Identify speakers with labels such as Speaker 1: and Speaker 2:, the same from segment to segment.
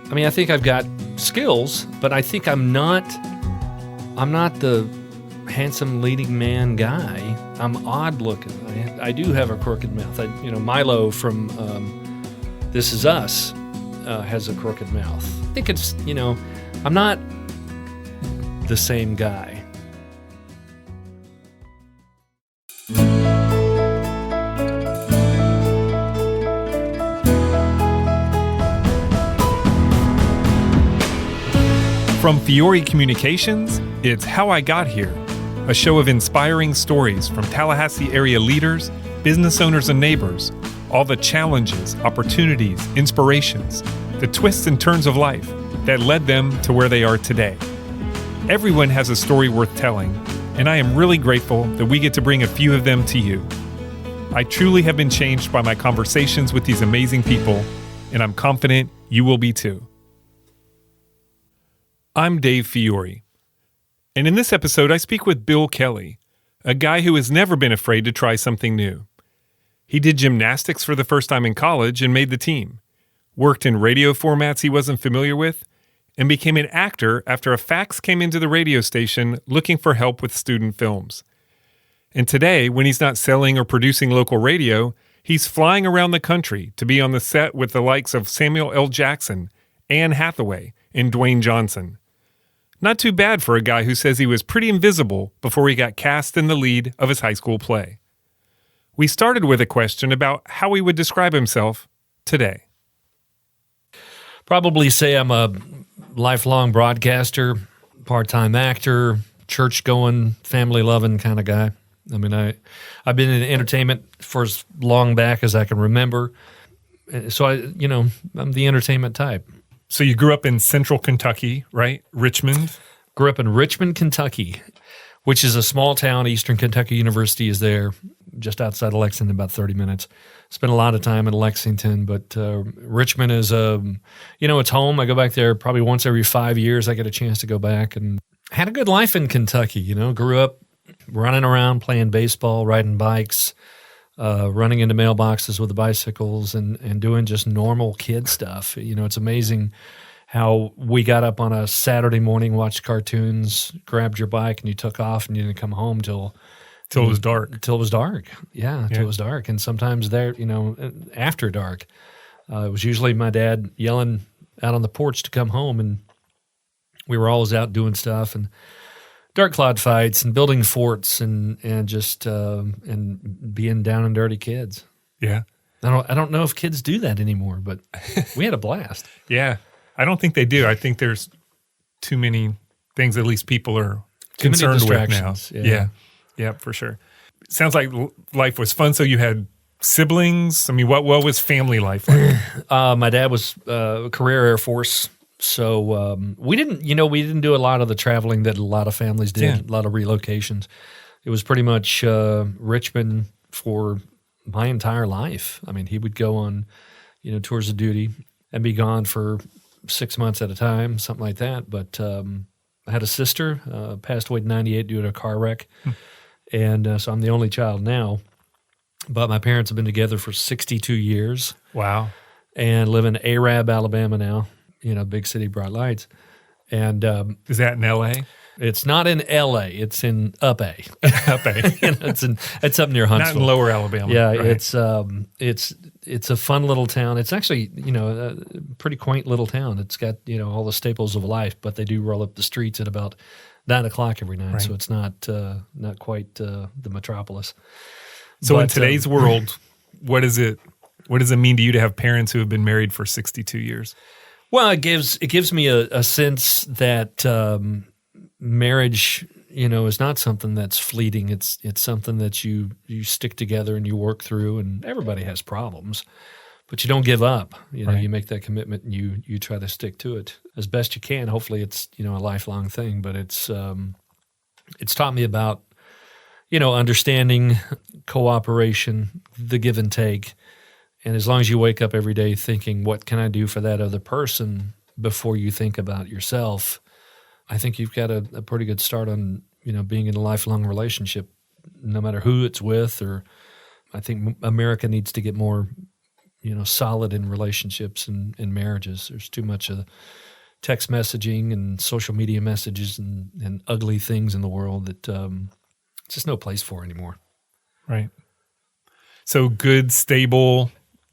Speaker 1: I mean, I think I've got skills, but I think I'm not the handsome leading man guy. I'm odd looking. I do have a crooked mouth. Milo from This Is Us has a crooked mouth. I think it's, I'm not the same guy.
Speaker 2: From Fiore Communications, it's How I Got Here, a show of inspiring stories from Tallahassee area leaders, business owners, and neighbors, all the challenges, opportunities, inspirations, the twists and turns of life that led them to where they are today. Everyone has a story worth telling, and I am really grateful that we get to bring a few of them to you. I truly have been changed by my conversations with these amazing people, and I'm confident you will be too. I'm Dave Fiore, and in this episode I speak with Bill Kelly, a guy who has never been afraid to try something new. He did gymnastics for the first time in college and made the team, worked in radio formats he wasn't familiar with, and became an actor after a fax came into the radio station looking for help with student films. And today, when he's not selling or producing local radio, he's flying around the country to be on the set with the likes of Samuel L. Jackson, Anne Hathaway, and Dwayne Johnson. Not too bad for a guy who says he was pretty invisible before he got cast in the lead of his high school play. We started with a question about how he would describe himself today. Probably say I'm a lifelong broadcaster, part-time actor, church-going, family-loving kind of guy. I mean, I've been in entertainment for as long back as I can remember. So I'm the entertainment type. So you grew up in central Kentucky, right? Richmond?
Speaker 1: Grew up in Richmond, Kentucky, which is a small town. Eastern Kentucky University is there, just outside of Lexington, about 30 minutes. Spent a lot of time in Lexington, but Richmond is, it's home. I go back there probably once every 5 years. I get a chance to go back and had a good life in Kentucky, Grew up running around, playing baseball, riding bikes, running into mailboxes with the bicycles and doing just normal kid stuff. It's amazing how we got up on a Saturday morning, watched cartoons, grabbed your bike, and you took off, and you didn't come home till
Speaker 2: it was dark.
Speaker 1: Till it was dark. Yeah, till it was dark. And sometimes after dark. It was usually my dad yelling out on the porch to come home, and we were always out doing stuff and dark cloud fights and building forts and just and being down and dirty kids.
Speaker 2: Yeah.
Speaker 1: I don't know if kids do that anymore, but we had a blast.
Speaker 2: Yeah. I don't think they do. I think there's too many things at least people are concerned with now. Yeah, for sure. Sounds like life was fun. So you had siblings. I mean, what was family life like?
Speaker 1: My dad was career Air Force. So we didn't do a lot of the traveling that a lot of families did, a lot of relocations. It was pretty much Richmond for my entire life. I mean, he would go on, tours of duty and be gone for 6 months at a time, something like that. But I had a sister, passed away in 98 due to a car wreck. And so I'm the only child now. But my parents have been together for 62 years.
Speaker 2: Wow.
Speaker 1: And live in Arab, Alabama now. Big city, bright lights. And
Speaker 2: is that in L.A.?
Speaker 1: It's not in L.A. It's in Up A.
Speaker 2: Up A.
Speaker 1: It's up near Huntsville.
Speaker 2: Not in Lower Alabama.
Speaker 1: Yeah,
Speaker 2: right.
Speaker 1: It's a fun little town. It's actually a pretty quaint little town. It's got all the staples of life, but they do roll up the streets at about 9:00 every night, right. So it's not quite the metropolis.
Speaker 2: So in today's world, what does it mean to you to have parents who have been married for 62 years?
Speaker 1: Well, it gives me a sense that marriage, is not something that's fleeting. It's something that you stick together and you work through. And everybody has problems, but you don't give up.
Speaker 2: Right.
Speaker 1: You make that commitment and you try to stick to it as best you can. Hopefully, it's a lifelong thing. But it's taught me about understanding, cooperation, the give and take. And as long as you wake up every day thinking, what can I do for that other person before you think about yourself, I think you've got a pretty good start on, being in a lifelong relationship, no matter who it's with. Or I think America needs to get more, solid in relationships and marriages. There's too much of text messaging and social media messages and ugly things in the world that it's just no place for anymore.
Speaker 2: Right. So good, stable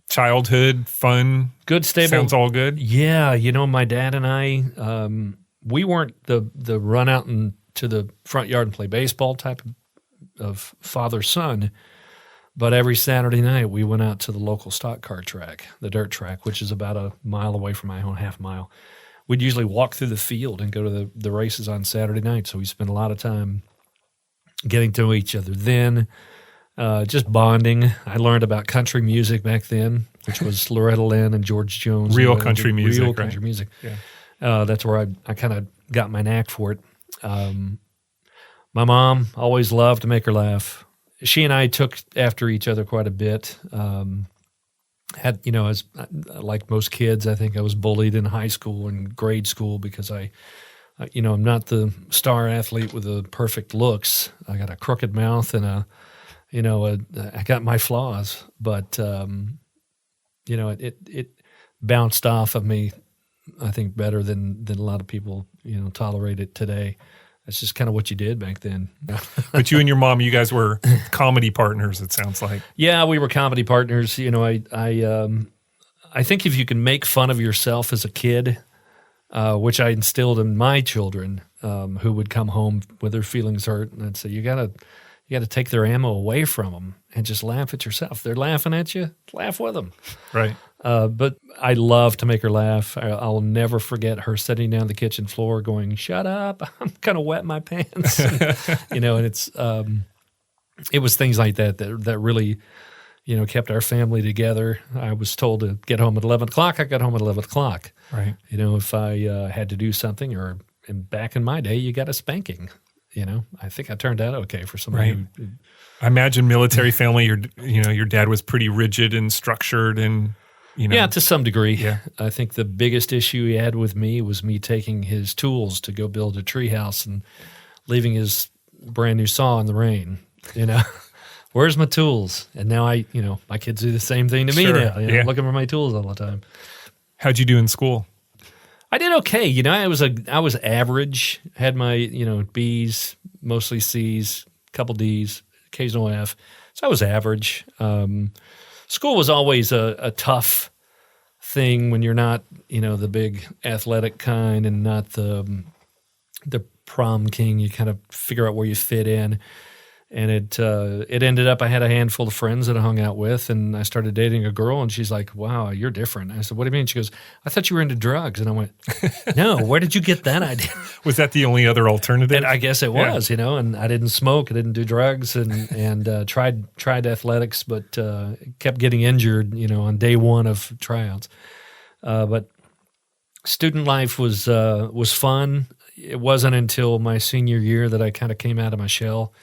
Speaker 2: childhood, fun.
Speaker 1: Good, stable.
Speaker 2: Sounds all good.
Speaker 1: Yeah. My dad and I, we weren't the run out into the front yard and play baseball type of father-son, but every Saturday night we went out to the local stock car track, the dirt track, which is about a mile away from my home, half mile. We'd usually walk through the field and go to the races on Saturday night. So we spent a lot of time getting to know each other then, just bonding. I learned about country music back then, which was Loretta Lynn and George Jones.
Speaker 2: Real country music,
Speaker 1: Real
Speaker 2: right?
Speaker 1: country music.
Speaker 2: Yeah.
Speaker 1: That's where I kind of got my knack for it. My mom always loved to make her laugh. She and I took after each other quite a bit. As like most kids, I think I was bullied in high school and grade school because I'm not the star athlete with the perfect looks. I got a crooked mouth and I got my flaws, but it bounced off of me, I think, better than a lot of people tolerate it today. That's just kind of what you did back then.
Speaker 2: But you and your mom, you guys were comedy partners, it sounds like.
Speaker 1: Yeah, we were comedy partners. I think if you can make fun of yourself as a kid, which I instilled in my children, who would come home with their feelings hurt, and I'd say, you gotta take their ammo away from them and just laugh at yourself. They're laughing at you, laugh with them.
Speaker 2: Right.
Speaker 1: But I love to make her laugh. I'll never forget her sitting down the kitchen floor going, "Shut up, I'm going to wet my pants." And it's it was things like that really, kept our family together. I was told to get home at 11 o'clock. I got home at 11 o'clock.
Speaker 2: Right.
Speaker 1: If I had to do something, and back in my day, you got a spanking. I think I turned out okay for somebody.
Speaker 2: Right. I imagine military family. Your dad was pretty rigid and structured, and
Speaker 1: Yeah, to some degree.
Speaker 2: Yeah.
Speaker 1: I think the biggest issue he had with me was me taking his tools to go build a treehouse and leaving his brand new saw in the rain. Where's my tools? And now my kids do the same thing to me
Speaker 2: Sure.
Speaker 1: now.
Speaker 2: Yeah.
Speaker 1: Looking for my tools all the time.
Speaker 2: How'd you do in school?
Speaker 1: I did okay. I was average. Had my B's, mostly C's, couple D's, occasional F. So I was average. School was always a tough thing when you're not the big athletic kind and not the prom king. You kind of figure out where you fit in. And it ended up I had a handful of friends that I hung out with, and I started dating a girl, and she's like, "Wow, you're different." I said, "What do you mean?" She goes, "I thought you were into drugs." And I went, "No, where did you get that idea?"
Speaker 2: Was that the only other alternative?
Speaker 1: And I guess it was, and I didn't smoke, I didn't do drugs, and tried athletics, but kept getting injured, on day one of tryouts. But student life was fun. It wasn't until my senior year that I kind of came out of my shell.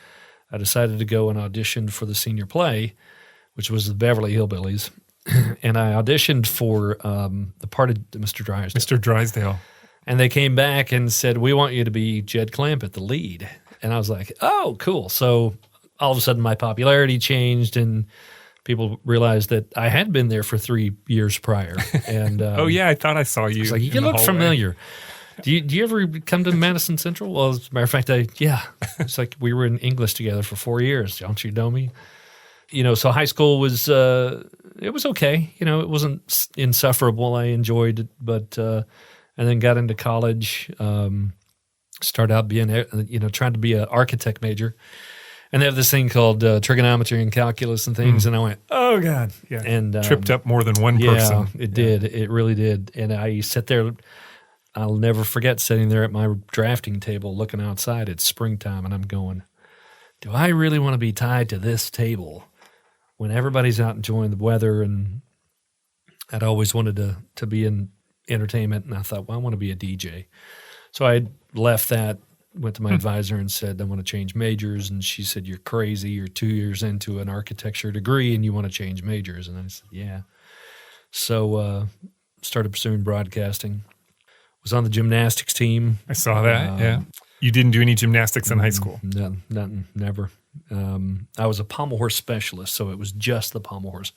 Speaker 1: I decided to go and audition for the senior play, which was the Beverly Hillbillies. And I auditioned for the part of Mr. Drysdale.
Speaker 2: Mr. Drysdale.
Speaker 1: And they came back and said, "We want you to be Jed Clampett, the lead." And I was like, "Oh, cool." So all of a sudden my popularity changed, and people realized that I had been there for 3 years prior. And
Speaker 2: Oh, yeah, I thought I saw you.
Speaker 1: it's like, you look familiar. Do you ever come to Madison Central? Well, as a matter of fact, it's like we were in English together for 4 years. Don't you know me? So high school was, it was okay. It wasn't insufferable. I enjoyed it, but, and then got into college, started out being, trying to be an architect major. And they have this thing called trigonometry and calculus and things. And I went, oh, God.
Speaker 2: Yeah.
Speaker 1: And
Speaker 2: tripped up more than one person.
Speaker 1: Yeah, it did. It really did. And I sat there. I'll never forget sitting there at my drafting table looking outside. It's springtime, and I'm going, do I really want to be tied to this table when everybody's out enjoying the weather? And I'd always wanted to be in entertainment, and I thought, well, I want to be a DJ. So I left that, went to my advisor and said, I want to change majors. And she said, "You're crazy. You're 2 years into an architecture degree, and you want to change majors." And I said, yeah. So started pursuing broadcasting. Was on the gymnastics team.
Speaker 2: I saw that, yeah. You didn't do any gymnastics in high school?
Speaker 1: Nothing, never. I was a pommel horse specialist, so it was just the pommel horse.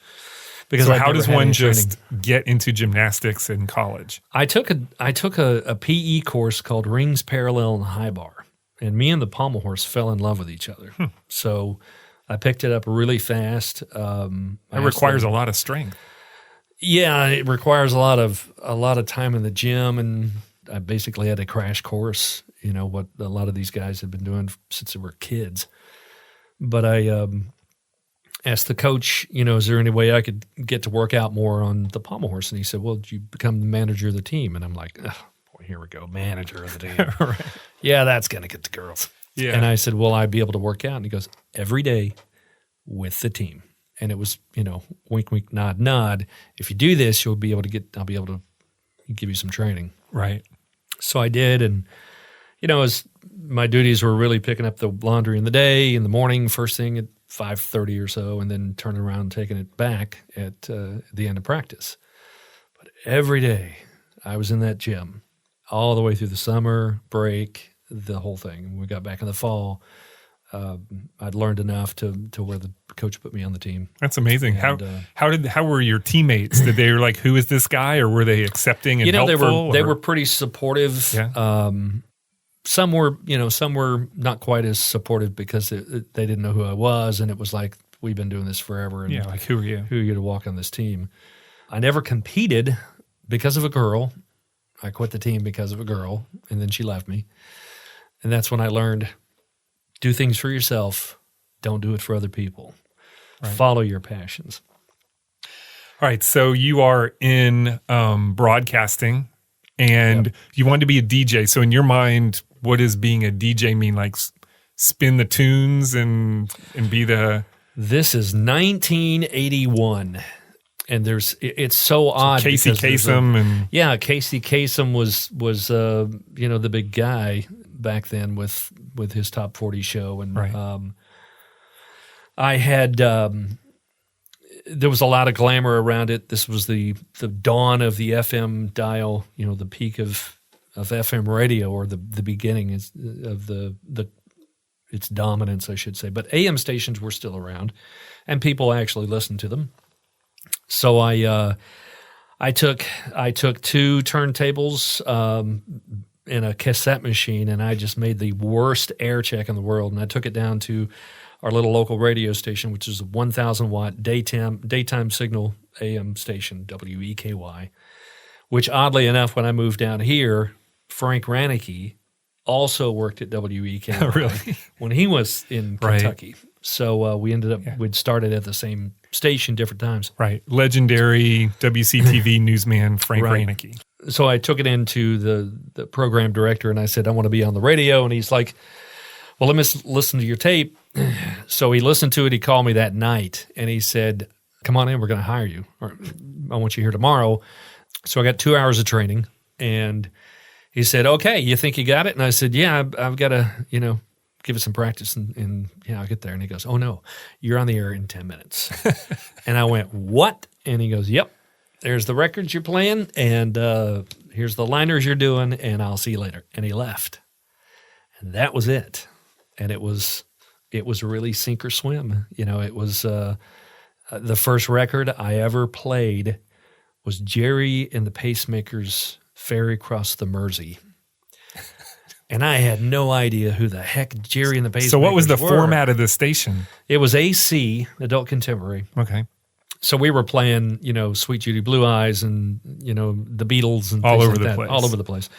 Speaker 1: Because
Speaker 2: So
Speaker 1: I'd
Speaker 2: how
Speaker 1: never
Speaker 2: does
Speaker 1: had
Speaker 2: one
Speaker 1: any
Speaker 2: just
Speaker 1: training.
Speaker 2: get into gymnastics in college?
Speaker 1: I took a PE course called Rings, Parallel, and High Bar, and me and the pommel horse fell in love with each other. So I picked it up really fast.
Speaker 2: It requires a lot of strength.
Speaker 1: Yeah, it requires a lot of time in the gym, and I basically had a crash course. What a lot of these guys have been doing since they were kids. But I asked the coach, is there any way I could get to work out more on the pommel horse? And he said, well, did you become the manager of the team? And I'm like, oh, boy, here we go, manager of the team.
Speaker 2: Right.
Speaker 1: Yeah, that's going to get the girls.
Speaker 2: Yeah.
Speaker 1: And I said, will I be able to work out? And he goes, every day with the team. And it was, wink, wink, nod, nod. If you do this, I'll be able to give you some training.
Speaker 2: Right.
Speaker 1: So I did. And, as my duties were really picking up the laundry in the morning, first thing at 5:30 or so, and then turning around and taking it back at the end of practice. But every day I was in that gym all the way through the summer break, the whole thing. When we got back in the fall, I'd learned enough to where the coach put me on the team.
Speaker 2: That's amazing.
Speaker 1: And,
Speaker 2: How were your teammates? Did they like, who is this guy, or were they accepting and helpful?
Speaker 1: They were pretty supportive.
Speaker 2: Yeah.
Speaker 1: Some were not quite as supportive because they didn't know who I was, and it was like, we've been doing this forever. And
Speaker 2: Yeah, like who are you?
Speaker 1: who are you to walk on this team? I never competed because of a girl. I quit the team because of a girl, and then she left me. And that's when I learned, do things for yourself. Don't do it for other people.
Speaker 2: Right.
Speaker 1: Follow your passions.
Speaker 2: All right, so you are in broadcasting, and you wanted to be a DJ. So in your mind, what does being a DJ mean? Like spin the tunes and be the...
Speaker 1: This is 1981, and it's so odd.
Speaker 2: Casey Kasem
Speaker 1: Casey Kasem was the big guy back then with his Top 40 show, and
Speaker 2: right.
Speaker 1: I had there was a lot of glamour around it. This was the dawn of the FM dial, the peak of FM radio, or the beginning of its dominance, I should say. But AM stations were still around, and people actually listened to them. So I took 2 turntables in a cassette machine, and I just made the worst air check in the world. And I took it down to our little local radio station, which is a 1,000-watt daytime signal AM station, WEKY, which oddly enough, when I moved down here, Frank Ranicky also worked at WEKY
Speaker 2: Really?
Speaker 1: when he was in Kentucky. So we ended up, we'd started at the same station, different times.
Speaker 2: Right. Legendary WCTV newsman Frank Ranicky.
Speaker 1: So I took it into the program director, and I said, I want to be on the radio. And he's like, well, let me listen to your tape. So he listened to it. He called me that night, and he said, come on in, we're going to hire you. Or, I want you here tomorrow. So I got 2 hours of training, and he said, okay, you think you got it? And I said, yeah, I've got to, give it some practice, and I'll get there. And he goes, oh, no, you're on the air in 10 minutes. And I went, what? And he goes, yep, there's the records you're playing, and here's the liners you're doing, and I'll see you later. And he left. And that was it. And it was really sink or swim. It was the first record I ever played was Jerry and the Pacemakers' Ferry Across the Mersey. And I had no idea who the heck Jerry and the Pacemakers were.
Speaker 2: So what was the format of the station?
Speaker 1: It was AC, Adult Contemporary.
Speaker 2: Okay.
Speaker 1: So we were playing, Sweet Judy Blue Eyes and, the Beatles and
Speaker 2: all
Speaker 1: things
Speaker 2: over
Speaker 1: like
Speaker 2: the
Speaker 1: that.
Speaker 2: place.
Speaker 1: All over the place.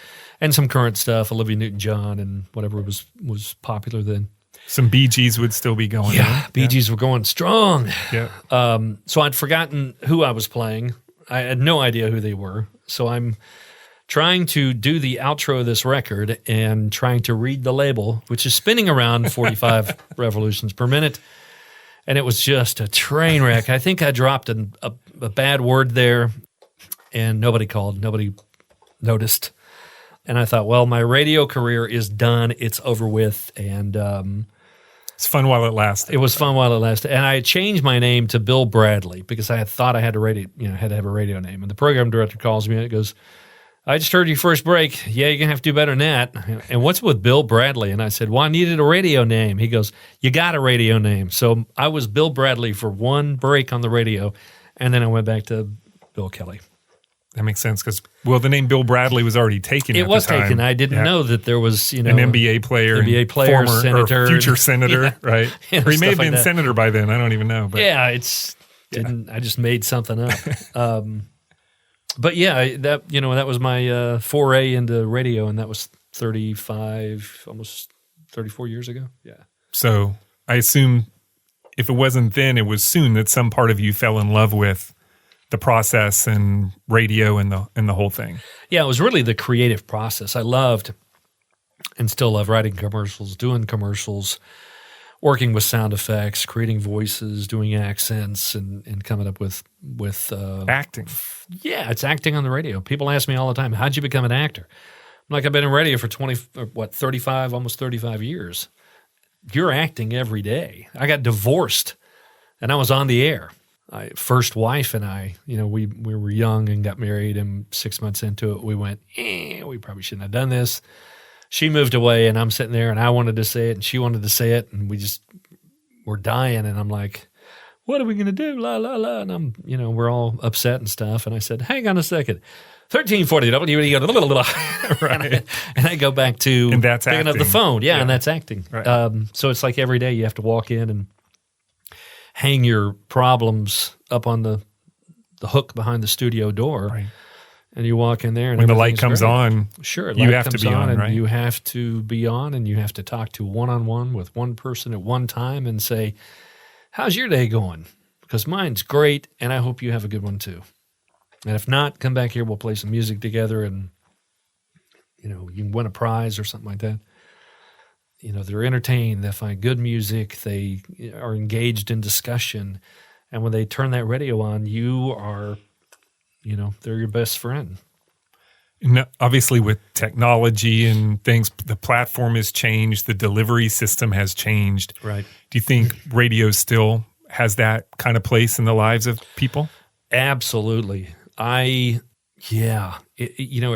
Speaker 1: And some current stuff, Olivia Newton-John and whatever was popular then.
Speaker 2: Some Bee Gees would still be going on.
Speaker 1: Bee Gees were going strong.
Speaker 2: Yeah.
Speaker 1: So I'd forgotten who I was playing. I had no idea who they were. So I'm trying to do the outro of this record and trying to read the label, which is spinning around 45 revolutions per minute. And it was just a train wreck. I think I dropped a bad word there, and nobody called. Nobody noticed. And I thought, well, my radio career is done. It's over with. And
Speaker 2: it's fun while it lasted.
Speaker 1: It was fun while it lasted. And I changed my name to Bill Bradley because I thought I had had to have a radio name. And the program director calls me and it goes, I just heard your first break. Yeah, you're going to have to do better than that. And what's with Bill Bradley? And I said, well, I needed a radio name. He goes, you got a radio name. So I was Bill Bradley for one break on the radio. And then I went back to Bill Kelly.
Speaker 2: That makes sense because, the name Bill Bradley was already taken.
Speaker 1: It was taken. I didn't know that there was,
Speaker 2: an NBA player, former
Speaker 1: senator,
Speaker 2: or future senator, right? Or he may have been
Speaker 1: like
Speaker 2: senator by then. I don't even know. But
Speaker 1: I just made something up. But yeah, that was my foray into radio, and that was 35, almost 34 years ago. Yeah.
Speaker 2: So I assume if it wasn't then, it was soon that some part of you fell in love with the process and radio and the whole thing.
Speaker 1: Yeah, it was really the creative process. I loved and still love writing commercials, doing commercials, working with sound effects, creating voices, doing accents, and coming up with
Speaker 2: acting.
Speaker 1: Yeah, it's acting on the radio. People ask me all the time, how'd you become an actor? I'm like, I've been in radio for 35, almost 35 years. You're acting every day. I got divorced, and I was on the air. My first wife and I, we were young and got married, and 6 months into it, we went, we probably shouldn't have done this. She moved away, and I'm sitting there, and I wanted to say it, and she wanted to say it, and we just were dying, and I'm like, what are we going to do? La, la, la. And we're all upset and stuff, and I said, hang on a second. 1340
Speaker 2: right.
Speaker 1: and I go back to
Speaker 2: and that's
Speaker 1: picking
Speaker 2: acting.
Speaker 1: Up the phone. Yeah, and that's acting.
Speaker 2: Right.
Speaker 1: So it's like every day you have to walk in and hang your problems up on the hook behind the studio door.
Speaker 2: Right.
Speaker 1: And you walk in there, and
Speaker 2: when the light comes on,
Speaker 1: sure,
Speaker 2: you have to be on,
Speaker 1: and
Speaker 2: right?
Speaker 1: you have to be on, and you have to talk to one-on-one with one person at one time and say, how's your day going? Because mine's great, and I hope you have a good one too. And if not, come back here, we'll play some music together, and you can win a prize or something like that. They're entertained, they find good music, they are engaged in discussion, and when they turn that radio on, you are, they're your best friend.
Speaker 2: And obviously, with technology and things, the platform has changed, the delivery system has changed.
Speaker 1: Right.
Speaker 2: Do you think radio still has that kind of place in the lives of people?
Speaker 1: Absolutely. It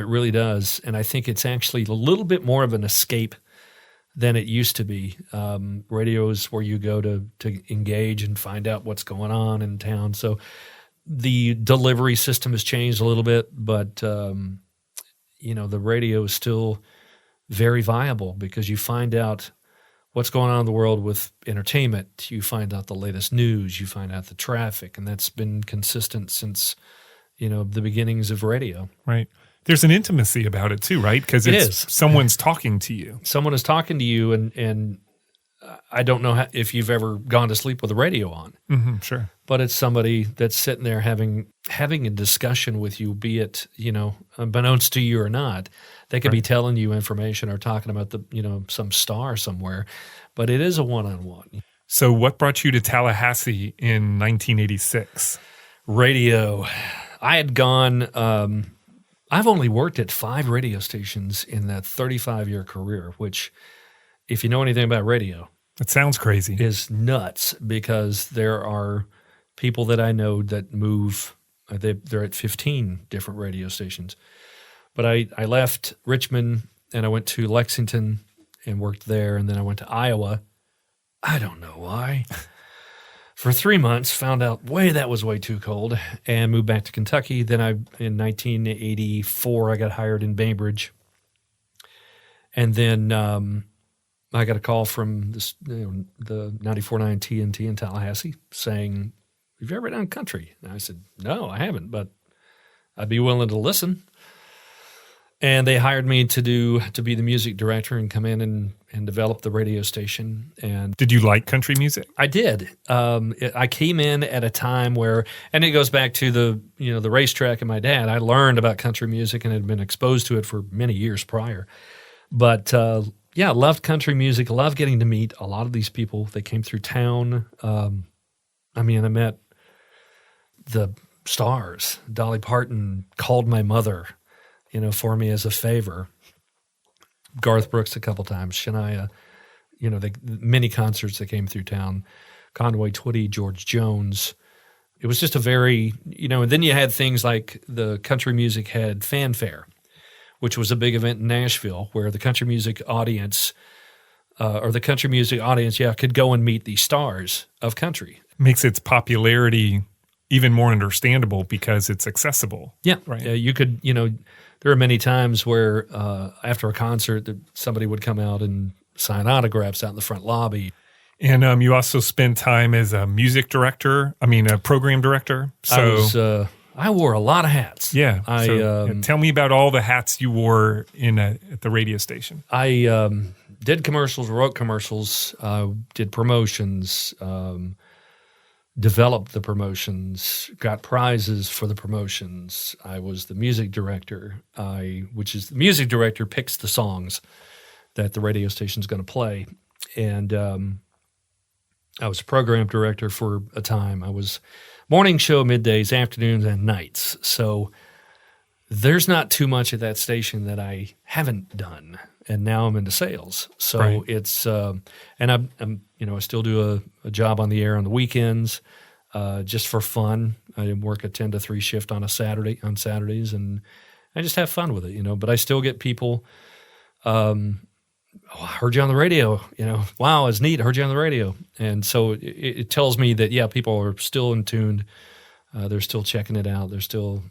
Speaker 1: really does. And I think it's actually a little bit more of an escape than it used to be. Radio is where you go to engage and find out what's going on in town. So the delivery system has changed a little bit, but, the radio is still very viable because you find out what's going on in the world with entertainment. You find out the latest news. You find out the traffic, and that's been consistent since the beginnings of radio.
Speaker 2: Right. There's an intimacy about it too, right? Because someone's talking to you.
Speaker 1: Someone is talking to you, and I don't know if you've ever gone to sleep with the radio on.
Speaker 2: Mm-hmm, sure.
Speaker 1: But it's somebody that's sitting there having a discussion with you, be it, unbeknownst to you or not. They could be telling you information or talking about some star somewhere, but it is a one-on-one.
Speaker 2: So what brought you to Tallahassee in 1986?
Speaker 1: Radio. I had gone, I've only worked at 5 radio stations in that 35-year career, which, if you know anything about radio,
Speaker 2: it sounds crazy.
Speaker 1: Is nuts because there are people that I know that move, they're at 15 different radio stations. But I left Richmond and I went to Lexington and worked there, and then I went to Iowa. I don't know why. For 3 months, found out that was way too cold, and moved back to Kentucky. Then in 1984, I got hired in Bainbridge. And then I got a call from the 94.9 TNT in Tallahassee saying, have you ever done country? And I said, no, I haven't, but I'd be willing to listen. And they hired me to be the music director and come in and develop the radio station. And
Speaker 2: did you like country music?
Speaker 1: I did. I came in at a time where, and it goes back to the racetrack and my dad. I learned about country music and had been exposed to it for many years prior. But I loved country music. Loved getting to meet a lot of these people. They came through town. I met the stars. Dolly Parton called my mother, for me as a favor. Garth Brooks a couple times. Shania, the many concerts that came through town. Conway Twitty, George Jones. It was just a very, and then you had things like the country music had Fanfare, which was a big event in Nashville where the country music audience, could go and meet the stars of country.
Speaker 2: Makes its popularity even more understandable because it's accessible.
Speaker 1: Yeah.
Speaker 2: Right.
Speaker 1: You could, there are many times where after a concert that somebody would come out and sign autographs out in the front lobby.
Speaker 2: And you also spent time as a a program director. So
Speaker 1: I wore a lot of hats.
Speaker 2: yeah. Tell me about all the hats you wore at the radio station.
Speaker 1: I did commercials, wrote commercials, did promotions, developed the promotions, got prizes for the promotions. I was the music director, which is the music director picks the songs that the radio station's going to play. And I was a program director for a time. I was morning show, middays, afternoons, and nights. So there's not too much at that station that I haven't done. And now I'm into sales. So
Speaker 2: right.
Speaker 1: It's and I'm I still do a job on the air on the weekends, just for fun. I work a 10 to 3 shift on Saturdays, and I just have fun with it, But I still get people, I heard you on the radio, wow, it's neat. I heard you on the radio. And so it tells me that, people are still in tune. They're still checking it out. They're still,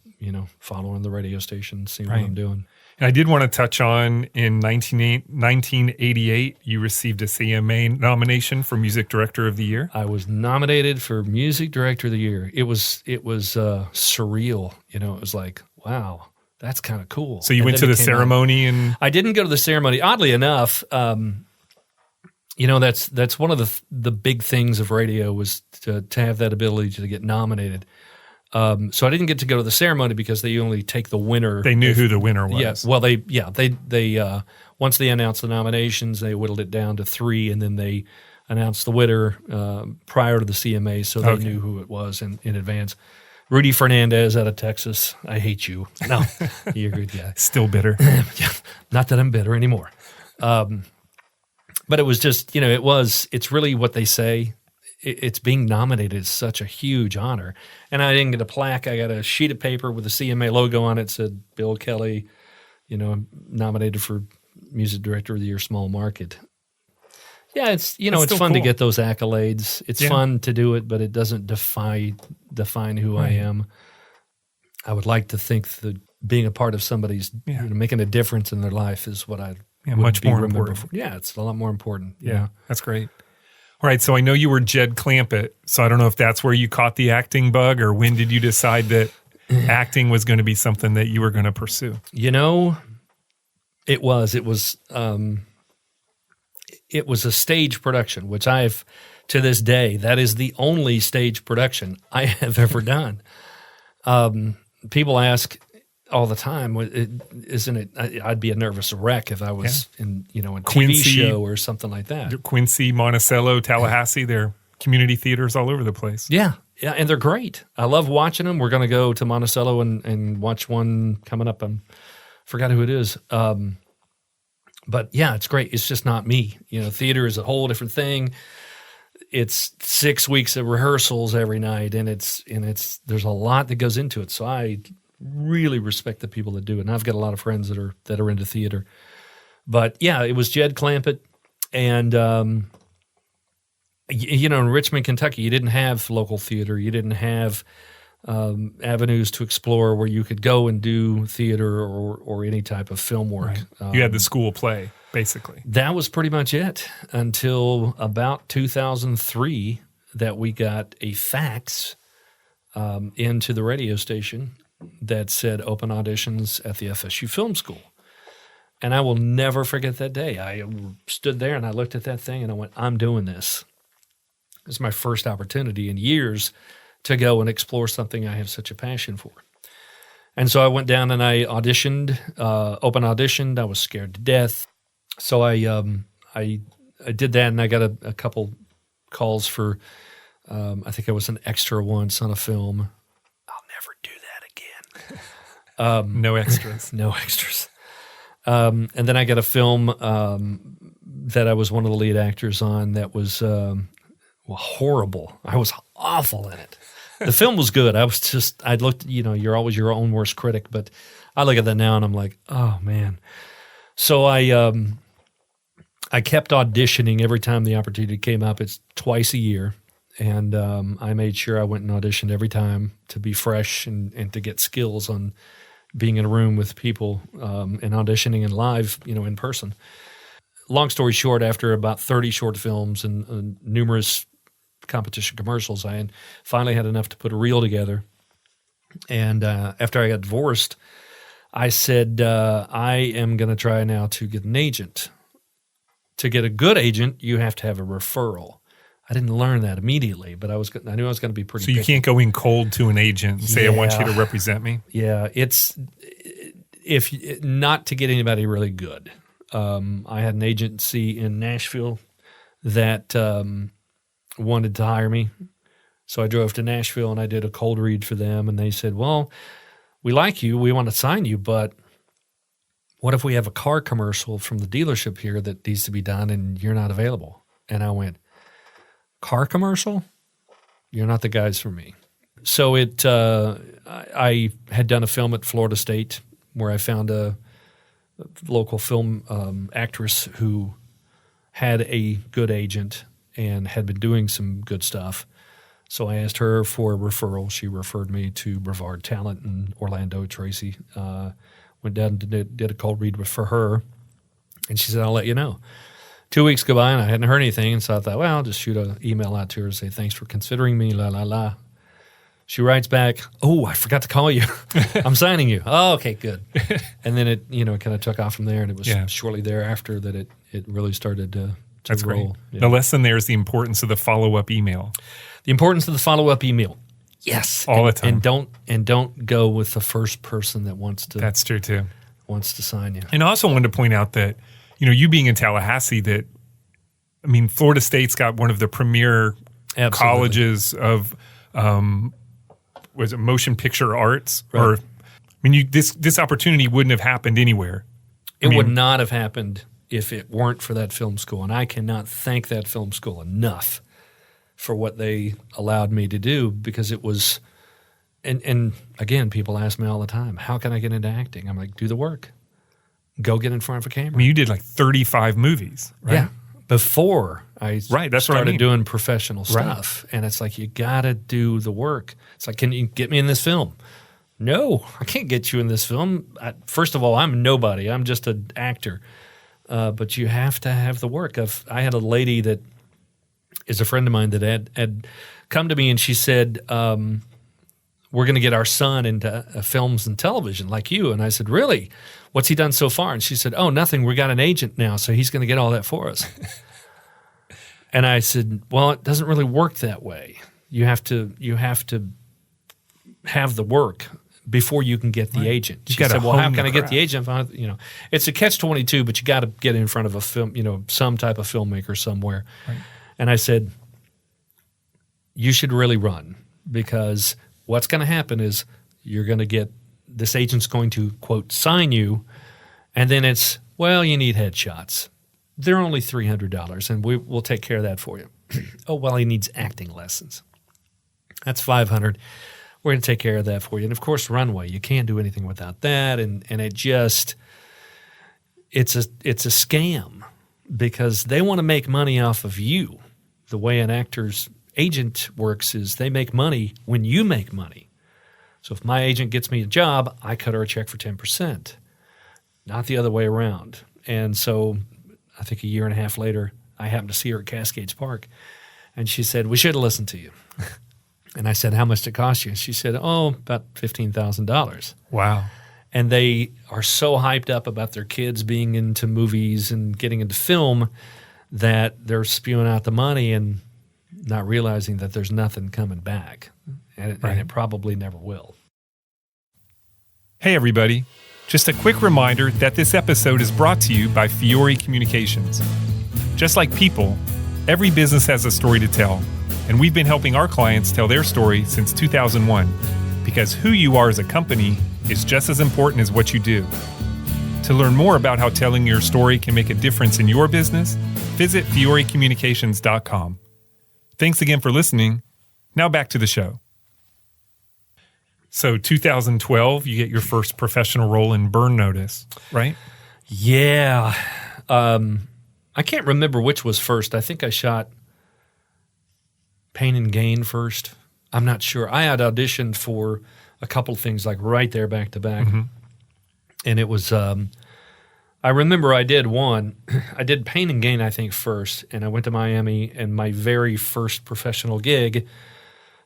Speaker 1: following the radio station, seeing
Speaker 2: right.
Speaker 1: what I'm doing.
Speaker 2: And I did want to touch on in 1988, you received a CMA nomination for Music Director of the Year.
Speaker 1: I was nominated for Music Director of the Year. It was surreal. It was like, wow, that's kind of cool.
Speaker 2: So you went to the ceremony and
Speaker 1: I didn't go to the ceremony. Oddly enough, that's one of the big things of radio was to have that ability to get nominated. So I didn't get to go to the ceremony because they only take the winner.
Speaker 2: They knew who the winner was.
Speaker 1: Yes. Well, they once they announced the nominations, they whittled it down to 3, and then they announced the winner prior to the CMA, so they knew who it was in advance. Rudy Fernandez out of Texas. I hate you. No, you're a good guy.
Speaker 2: Still bitter.
Speaker 1: Yeah, not that I'm bitter anymore. But it was just, it's really what they say. It's being nominated is such a huge honor. And I didn't get a plaque. I got a sheet of paper with the CMA logo on it. Said Bill Kelly, nominated for Music Director of the Year, Small Market. Yeah, it's it's fun to get those accolades. It's fun to do it, but it doesn't define who I am. I would like to think that being a part of somebody's making a difference in their life is what I
Speaker 2: much more important.
Speaker 1: For. Yeah, it's a lot more important.
Speaker 2: Yeah, that's great. All right, so I know you were Jed Clampett, so I don't know if that's where you caught the acting bug, or when did you decide that acting was going to be something that you were going to pursue?
Speaker 1: It was a stage production, which I've, to this day, that is the only stage production I have ever done. People ask all the time, isn't it? I'd be a nervous wreck if I was in a TV show or something like that.
Speaker 2: Quincy, Monticello, Tallahassee, they're community theaters all over the place.
Speaker 1: Yeah, and they're great. I love watching them. We're going to go to Monticello and watch one coming up. I forgot who it is. But yeah, it's great. It's just not me. Theater is a whole different thing. It's 6 weeks of rehearsals every night, and there's a lot that goes into it. So I really respect the people that do it. And I've got a lot of friends that are into theater. But yeah, it was Jed Clampett, and in Richmond, Kentucky, you didn't have local theater. You didn't have avenues to explore where you could go and do theater or any type of film work.
Speaker 2: Right. You had the school play, basically.
Speaker 1: That was pretty much it until about 2003 that we got a fax into the radio station that said open auditions at the FSU Film School. And I will never forget that day. I stood there and I looked at that thing and I went, I'm doing this. This is my first opportunity in years to go and explore something I have such a passion for. And so I went down and I auditioned, open auditioned. I was scared to death. So I did that, and I got a couple calls for, I think I was an extra once on a film. I'll never do that again.
Speaker 2: No extras.
Speaker 1: No extras. And then I got a film that I was one of the lead actors on that was horrible. I was awful in it. The film was good. I looked, you're always your own worst critic, but I look at that now and I'm like, oh man. So I kept auditioning every time the opportunity came up. It's twice a year. And I made sure I went and auditioned every time to be fresh and to get skills on being in a room with people and auditioning and live, in person. Long story short, after about 30 short films and numerous competition commercials, I had finally had enough to put a reel together. And after I got divorced, I said, I am going to try now to get an agent. To get a good agent, you have to have a referral. I didn't learn that immediately, but I knew I was going to be pretty
Speaker 2: So you
Speaker 1: picky.
Speaker 2: can't go in cold to an agent and say, I want you to represent me?
Speaker 1: Yeah, it's not to get anybody really good. I had an agency in Nashville that wanted to hire me. So I drove to Nashville and I did a cold read for them. And they said, well, we like you. We want to sign you. But what if we have a car commercial from the dealership here that needs to be done and you're not available? And I went, car commercial? You're not the guys for me. So I had done a film at Florida State where I found a local film actress who had a good agent and had been doing some good stuff. So I asked her for a referral. She referred me to Brevard Talent in Orlando, Tracy. Went down and did a cold read for her, and she said, I'll let you know. 2 weeks go by, and I hadn't heard anything, and so I thought, well, I'll just shoot an email out to her and say, thanks for considering me, la, la, la. She writes back, oh, I forgot to call you. I'm signing you. Oh, okay, good. And then it kind of took off from there, and it was shortly thereafter that it really started to
Speaker 2: That's
Speaker 1: roll.
Speaker 2: great.
Speaker 1: Yeah.
Speaker 2: The lesson there is the importance of the follow-up email.
Speaker 1: The importance of the follow-up email. Yes.
Speaker 2: All the time.
Speaker 1: And don't go with the first person that wants to.
Speaker 2: That's true too.
Speaker 1: Wants to sign you.
Speaker 2: And I also wanted to point out that, you being in Tallahassee, Florida State's got one of the premier colleges of, was it motion picture arts?
Speaker 1: Right.
Speaker 2: This opportunity wouldn't have happened anywhere.
Speaker 1: It would not have happened if it weren't for that film school. And I cannot thank that film school enough for what they allowed me to do, because it was, and again, people ask me all the time, how can I get into acting? I'm like, do the work. Go get in front of a camera.
Speaker 2: You did like 35 movies, right?
Speaker 1: Yeah. Before I
Speaker 2: that's
Speaker 1: started doing professional stuff. Right. And it's like, you got to do the work. It's like, can you get me in this film? No, I can't get you in this film. First of all, I'm nobody. I'm just an actor. But you have to have the work. I had a lady that is a friend of mine that had come to me, and she said, we're going to get our son into films and television like you. And I said, really? What's he done so far? And she said, oh, nothing. We got an agent now, so he's going to get all that for us. And I said, well, it doesn't really work that way. You have to have the work before you can get the agent. She said, well, how can I get the agent? It's a catch-22, but you got to get in front of a film, some type of filmmaker somewhere. Right. And I said, you should really run, because what's going to happen is you're going to get – this agent's going to, quote, sign you, and then it's, well, you need headshots. They're only $300, and we'll take care of that for you. Oh, well, he needs acting lessons. That's $500. We're going to take care of that for you. And, of course, runway. You can't do anything without that, and it just – it's a scam, because they want to make money off of you. The way an actor's agent works is they make money when you make money. So if my agent gets me a job, I cut her a check for 10%, not the other way around. And so I think a year and a half later, I happened to see her at Cascades Park, and she said, we should have listened to you. And I said, how much did it cost you? And she said, oh, about $15,000.
Speaker 2: Wow.
Speaker 1: And they are so hyped up about their kids being into movies and getting into film that they're spewing out the money and not realizing that there's nothing coming back. And it probably never will.
Speaker 2: Hey, everybody. Just a quick reminder that this episode is brought to you by Fiore Communications. Just like people, every business has a story to tell, and we've been helping our clients tell their story since 2001, because who you are as a company is just as important as what you do. To learn more about how telling your story can make a difference in your business, visit FioreCommunications.com. Thanks again for listening. Now back to the show. So 2012, you get your first professional role in Burn Notice, right?
Speaker 1: Yeah. I can't remember which was first. I think I shot Pain and Gain first. I'm not sure. I had auditioned for a couple things like right there back to back. And it was, I remember I did one. I did Pain and Gain, I think, first. And I went to Miami, and my very first professional gig,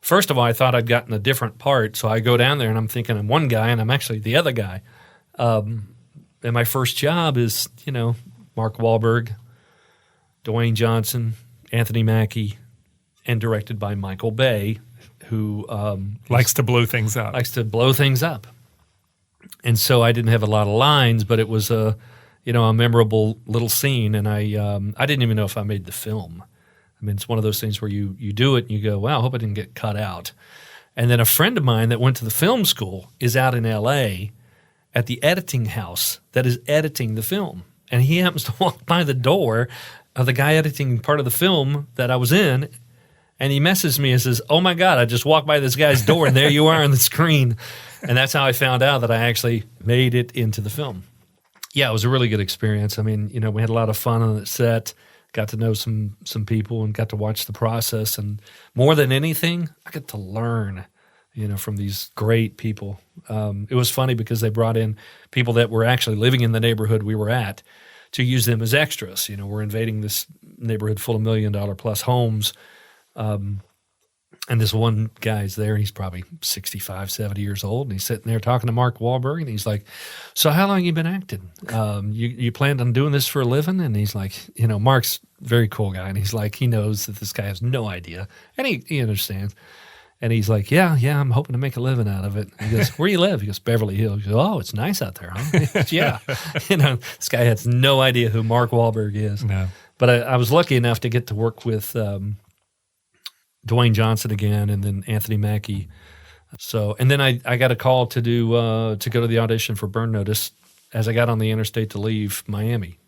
Speaker 1: first of all, I thought I'd gotten a different part. So I go down there, and I'm thinking I'm one guy, and I'm actually the other guy. And my first job is, Mark Wahlberg, Dwayne Johnson, Anthony Mackie, and directed by Michael Bay, who
Speaker 2: likes to blow things up.
Speaker 1: And so I didn't have a lot of lines, but it was a memorable little scene, and I didn't even know if I made the film. I mean, it's one of those things where you do it and you go, wow, I hope I didn't get cut out. And then a friend of mine that went to the film school is out in L.A. at the editing house that is editing the film. And he happens to walk by the door of the guy editing part of the film that I was in, and he messages me and says, oh, my God, I just walked by this guy's door, and there you are on the screen. And that's how I found out that I actually made it into the film. Yeah, it was a really good experience. I mean, we had a lot of fun on the set, got to know some people, and got to watch the process. And more than anything, I got to learn, from these great people. It was funny because they brought in people that were actually living in the neighborhood we were at to use them as extras. We're invading this neighborhood full of $1 million plus homes. And this one guy's there, and he's probably 65, 70 years old, and he's sitting there talking to Mark Wahlberg, and he's like, so how long you been acting? You planned on doing this for a living? And he's like, Mark's a very cool guy, and he's like, he knows that this guy has no idea, and he understands. And he's like, yeah, I'm hoping to make a living out of it. And he goes, where do you live? He goes, Beverly Hills. He goes, oh, it's nice out there, huh? Yeah. This guy has no idea who Mark Wahlberg is.
Speaker 2: No.
Speaker 1: But I was lucky enough to get to work with Dwayne Johnson again, and then Anthony Mackie. So, and then I got a call to go to the audition for Burn Notice as I got on the interstate to leave Miami.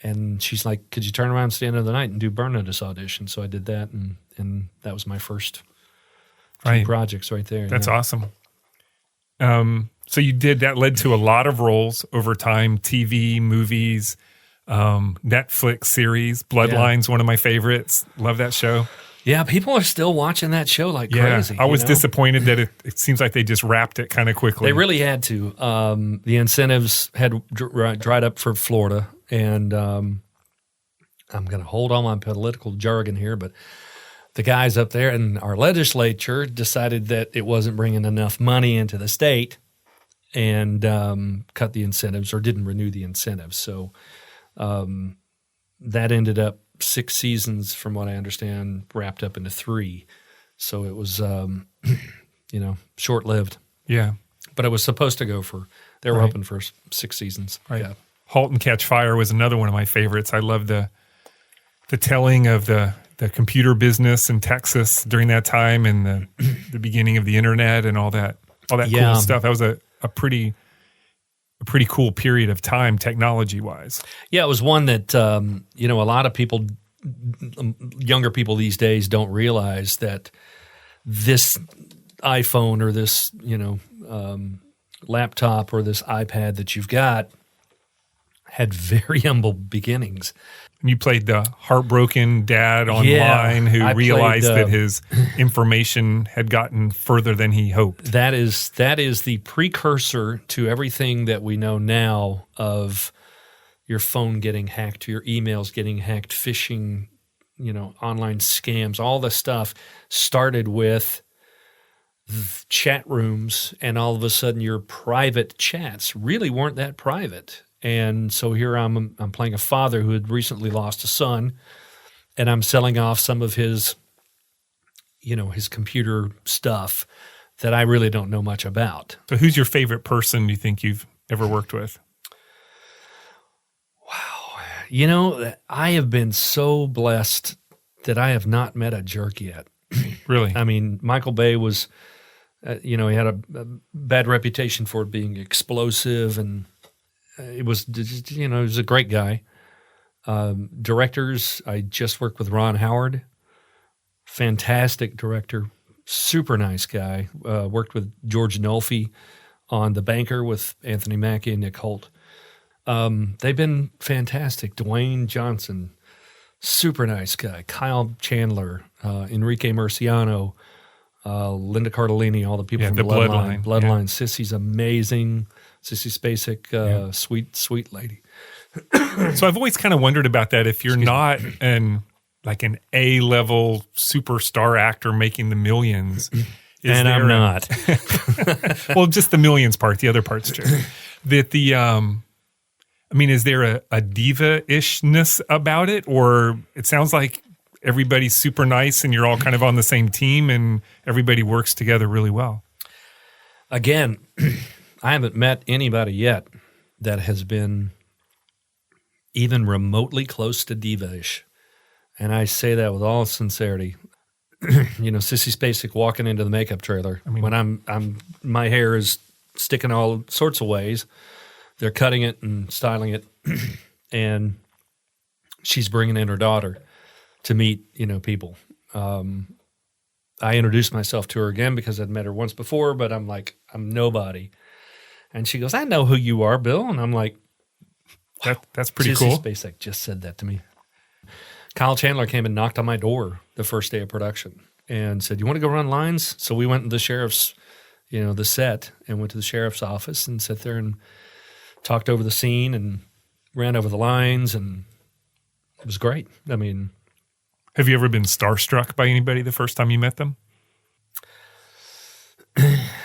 Speaker 1: And she's like, could you turn around, stay another night, and do Burn Notice audition? So I did that, and that was my first two projects right there.
Speaker 2: That's awesome. So you did, that led to a lot of roles over time, TV, movies, Netflix series, Bloodline's one of my favorites. Love that show.
Speaker 1: Yeah, people are still watching that show like crazy.
Speaker 2: I was disappointed that it seems like they just wrapped it kind of quickly.
Speaker 1: They really had to. The incentives had dried up for Florida, and I'm going to hold on my political jargon here, but the guys up there in our legislature decided that it wasn't bringing enough money into the state and cut the incentives or didn't renew the incentives. So that ended up 6 seasons, from what I understand, wrapped up into 3. So it was, short-lived.
Speaker 2: Yeah.
Speaker 1: But it was supposed to go they were hoping for 6 seasons.
Speaker 2: Right.
Speaker 1: Yeah.
Speaker 2: Halt and Catch Fire was another one of my favorites. I love the telling of the computer business in Texas during that time, and the beginning of the internet and all that cool stuff. That was a pretty cool period of time technology-wise. Yeah,
Speaker 1: it was one that, a lot of people, younger people these days don't realize that this iPhone or this, laptop or this iPad that you've got had very humble beginnings.
Speaker 2: You played the heartbroken dad online who realized that his information had gotten further than he hoped.
Speaker 1: That is the precursor to everything that we know now of your phone getting hacked, your emails getting hacked, phishing, online scams. All this stuff started with chat rooms, and all of a sudden your private chats really weren't that private. And so here I'm playing a father who had recently lost a son, and I'm selling off some of his, his computer stuff that I really don't know much about.
Speaker 2: So who's your favorite person you think you've ever worked with?
Speaker 1: Wow. I have been so blessed that I have not met a jerk yet.
Speaker 2: Really?
Speaker 1: I mean, Michael Bay was, he had a bad reputation for being explosive, and it was, he was a great guy. Directors, I just worked with Ron Howard. Fantastic director. Super nice guy. Worked with George Nolfi on The Banker with Anthony Mackie and Nick Holt. They've been fantastic. Dwayne Johnson, super nice guy. Kyle Chandler, Enrique Murciano, Linda Cardellini, all the people from
Speaker 2: the Bloodline.
Speaker 1: Bloodline. Yeah. Sissy's amazing. Sissy Spacek, sweet lady.
Speaker 2: So I've always kind of wondered about that. If you're not an A-level superstar actor making the millions,
Speaker 1: and I'm not.
Speaker 2: Well, just the millions part. The other part's true. That is there a diva-ishness about it, or it sounds like everybody's super nice and you're all kind of on the same team and everybody works together really well?
Speaker 1: Again, I haven't met anybody yet that has been even remotely close to diva-ish. And I say that with all sincerity. Sissy Spacek walking into the makeup trailer when I'm my hair is sticking all sorts of ways. They're cutting it and styling it, and she's bringing in her daughter to meet, people. I introduced myself to her again because I'd met her once before, but I'm like, I'm nobody. And she goes, I know who you are, Bill. And I'm like, wow,
Speaker 2: that's pretty
Speaker 1: Sissy
Speaker 2: cool.
Speaker 1: Spacek just said that to me. Kyle Chandler came and knocked on my door the first day of production and said, you want to go run lines? So we went to the sheriff's, the set, and went to the sheriff's office and sat there and talked over the scene and ran over the lines, and it was great. Have
Speaker 2: you ever been starstruck by anybody the first time you met them?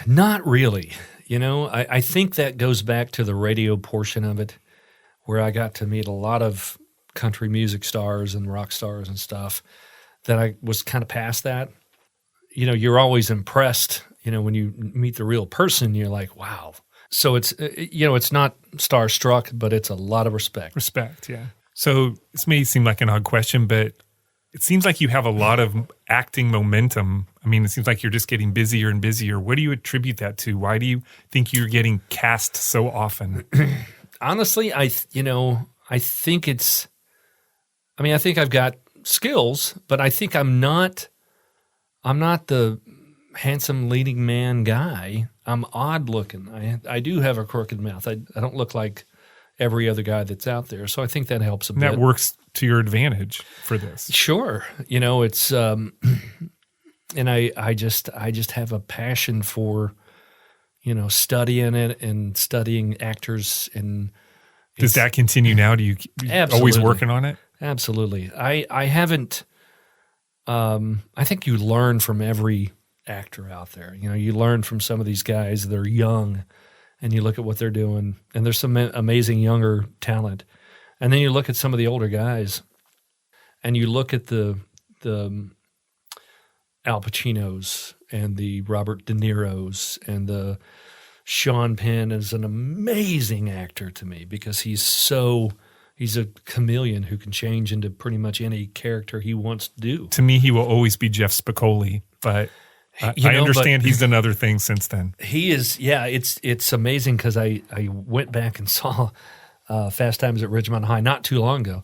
Speaker 1: Not really. I think that goes back to the radio portion of it, where I got to meet a lot of country music stars and rock stars and stuff, that I was kind of past that. You're always impressed, when you meet the real person, you're like, wow. So it's, it's not starstruck, but it's a lot of respect.
Speaker 2: Respect, yeah. So this may seem like an odd question, but it seems like you have a lot of acting momentum. It seems like you're just getting busier and busier. What do you attribute that to? Why do you think you're getting cast so often?
Speaker 1: Honestly, I think it's, I think I've got skills, but I think I'm not the handsome leading man guy. I'm odd looking. I do have a crooked mouth. I don't look like every other guy that's out there. So I think that helps a bit.
Speaker 2: That works to your advantage for this.
Speaker 1: Sure. It's, and I just have a passion for, studying it and studying actors. And
Speaker 2: does that continue now? Do you always working on it?
Speaker 1: Absolutely. I haven't, I think you learn from every actor out there. You learn from some of these guys. They're young, and you look at what they're doing, and there's some amazing younger talent. And then you look at some of the older guys, and you look at the Al Pacinos and the Robert De Niros, and the Sean Penn is an amazing actor to me because he's a chameleon who can change into pretty much any character he wants to do.
Speaker 2: To me, he will always be Jeff Spicoli, but I understand he's done other things since then.
Speaker 1: He is, yeah. It's amazing because I went back and saw Fast Times at Ridgemont High not too long ago,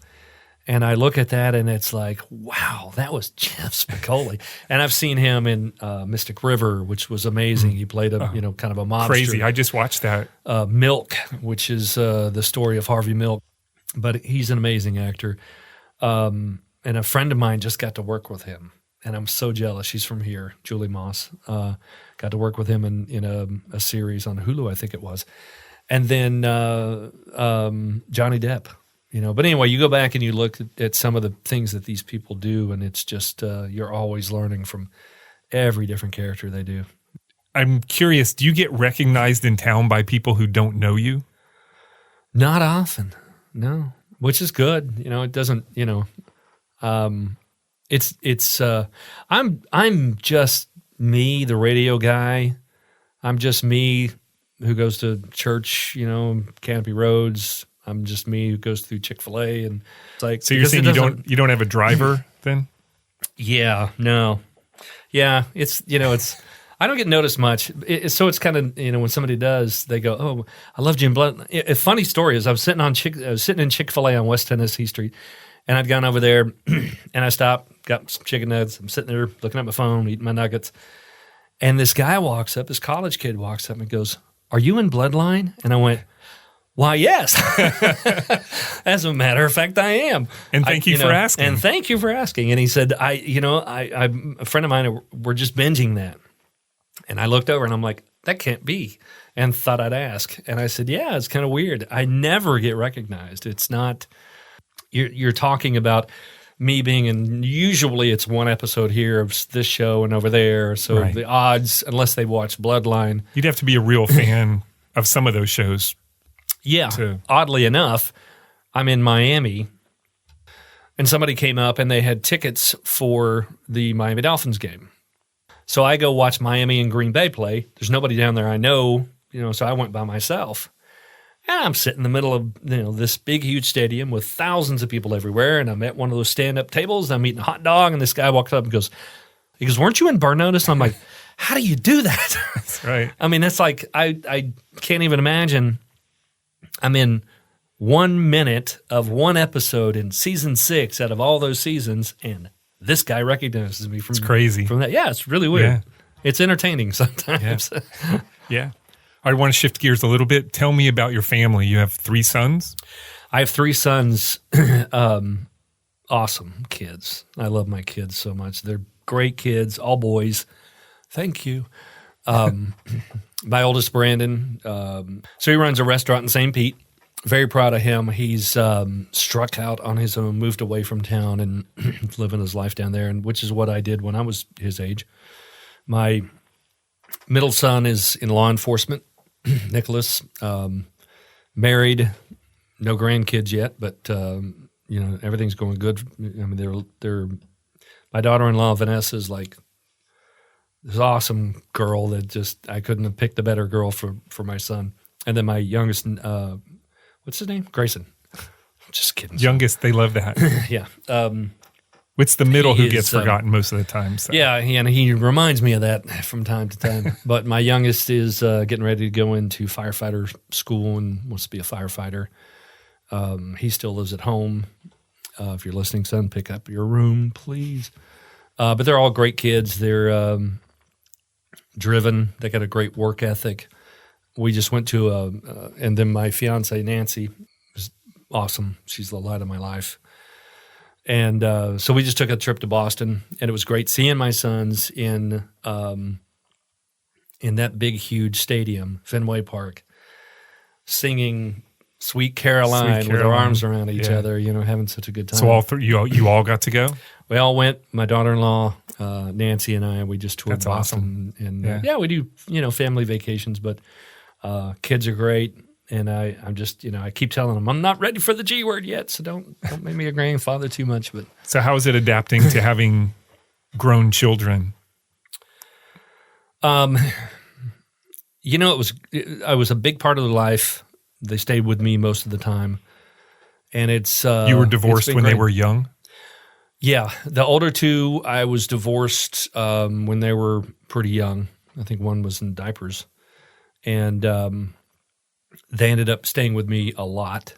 Speaker 1: and I look at that and it's like, wow, that was Jeff Spicoli. And I've seen him in Mystic River, which was amazing. He played a kind of a mobster.
Speaker 2: Crazy. I just watched that.
Speaker 1: Milk, which is the story of Harvey Milk, but he's an amazing actor. And a friend of mine just got to work with him. And I'm so jealous. She's from here, Julie Moss. Got to work with him in a series on Hulu, I think it was. And then Johnny Depp, But anyway, you go back and you look at some of the things that these people do, and it's just you're always learning from every different character they do.
Speaker 2: I'm curious, do you get recognized in town by people who don't know you?
Speaker 1: Not often, no, which is good. It doesn't, It's I'm just me, the radio guy. I'm just me who goes to church, Canopy Roads. I'm just me who goes through Chick-fil-A, and it's like.
Speaker 2: So you're saying you don't have a driver then?
Speaker 1: Yeah, no, yeah. It's I don't get noticed much. So it's kind of when somebody does, they go, "Oh, I love Jim Blunt." A funny story is I was sitting in Chick-fil-A on West Tennessee Street. And I'd gone over there, and I stopped, got some chicken nuggets. I'm sitting there looking at my phone, eating my nuggets. And this guy walks up, this college kid walks up and goes, "Are you in Bloodline?" And I went, Why, yes. As a matter of fact, I am.
Speaker 2: And thank you for asking.
Speaker 1: And thank you for asking. And he said, a friend of mine, we're just binging that. And I looked over and I'm like, that can't be. And thought I'd ask. And I said, yeah, it's kind of weird. I never get recognized. It's not, you're talking about me being in, usually it's one episode here of this show and over there. So
Speaker 2: right.
Speaker 1: The odds, unless they watch Bloodline.
Speaker 2: You'd have to be a real fan of some of those shows.
Speaker 1: Yeah, oddly enough, I'm in Miami, and somebody came up and they had tickets for the Miami Dolphins game. So I go watch Miami and Green Bay play. There's nobody down there I know, so I went by myself. And I'm sitting in the middle of this big, huge stadium with thousands of people everywhere, and I'm at one of those stand-up tables, and I'm eating a hot dog, and this guy walks up and goes, weren't you in Burn Notice? And I'm like, how do you do that?
Speaker 2: That's right.
Speaker 1: I mean, that's like, I can't even imagine. I'm in 1 minute of one episode in season 6 out of all those seasons, and this guy recognizes me from
Speaker 2: it's crazy.
Speaker 1: From that. Yeah, it's really weird.
Speaker 2: Yeah.
Speaker 1: It's entertaining sometimes.
Speaker 2: Yeah. Yeah. I want to shift gears a little bit. Tell me about your family. You have 3 sons?
Speaker 1: I have 3 sons. Awesome kids. I love my kids so much. They're great kids, all boys. Thank you. My oldest, Brandon, so he runs a restaurant in St. Pete. Very proud of him. He's struck out on his own, moved away from town, and living his life down there, and which is what I did when I was his age. My middle son is in law enforcement, Nicholas, married, no grandkids yet, but everything's going good. I mean, they're my daughter-in-law Vanessa is like this awesome girl that I couldn't have picked a better girl for my son. And then my youngest, what's his name? Grayson. Just kidding.
Speaker 2: Youngest, they love that.
Speaker 1: Yeah.
Speaker 2: It's the middle who gets forgotten most of the time. So.
Speaker 1: Yeah, and he reminds me of that from time to time. But my youngest is getting ready to go into firefighter school and wants to be a firefighter. He still lives at home. If you're listening, son, pick up your room, please. But they're all great kids. They're driven. They got a great work ethic. We just went to and then my fiance Nancy was awesome. She's the light of my life. And so we just took a trip to Boston, and it was great seeing my sons in that big, huge stadium, Fenway Park, singing "Sweet Caroline" with our arms around each other. Having such a good time.
Speaker 2: So all three, you all got to go.
Speaker 1: We all went. My daughter-in-law, Nancy, and I. We just toured
Speaker 2: That's
Speaker 1: Boston,
Speaker 2: awesome.
Speaker 1: And we do family vacations, but kids are great. And I'm just, I keep telling them I'm not ready for the G word yet, so don't make me a grandfather too much. But
Speaker 2: so how is it adapting to having grown children?
Speaker 1: I was a big part of their life. They stayed with me most of the time, and it's
Speaker 2: you were divorced when they were young.
Speaker 1: Yeah, the older 2, I was divorced when they were pretty young. I think one was in diapers, and they ended up staying with me a lot.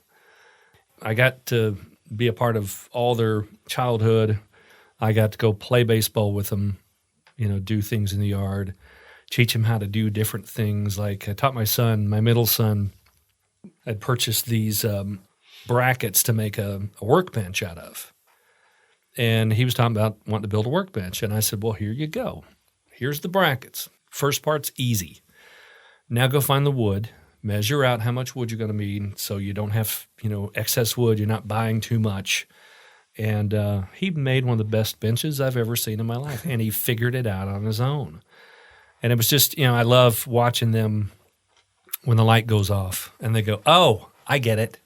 Speaker 1: I got to be a part of all their childhood. I got to go play baseball with them, do things in the yard, teach them how to do different things. Like I taught my middle son, I'd purchased these brackets to make a workbench out of. And he was talking about wanting to build a workbench. And I said, well, here you go. Here's the brackets. First part's easy. Now go find the wood. Measure out how much wood you're going to need so you don't have, excess wood. You're not buying too much. And he made one of the best benches I've ever seen in my life. And he figured it out on his own. And it was just, I love watching them when the light goes off and they go, oh, I get it.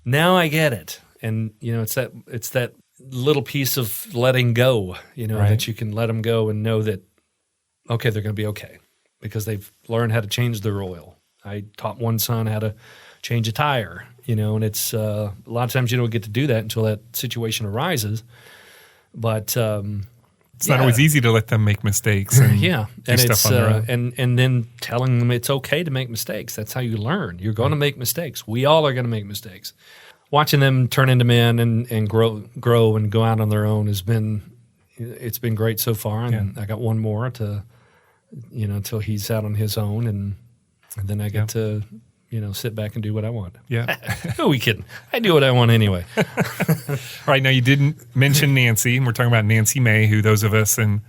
Speaker 1: Now I get it. And, it's that little piece of letting go, right. That you can let them go and know that, okay, they're going to be okay because they've learned how to change their oil. I taught one son how to change a tire, and it's a lot of times you don't get to do that until that situation arises. But
Speaker 2: it's not always easy to let them make mistakes. And do stuff on their own.
Speaker 1: And then telling them it's okay to make mistakes. That's how you learn. You're going to make mistakes. We all are going to make mistakes. Watching them turn into men and grow and go out on their own it's been great so far. And I got one more to, until he's out on his own and then I get to, sit back and do what I want.
Speaker 2: Yeah.
Speaker 1: Who are we kidding? I do what I want anyway.
Speaker 2: All right. Now, you didn't mention Nancy, and we're talking about Nancy May, who those of us in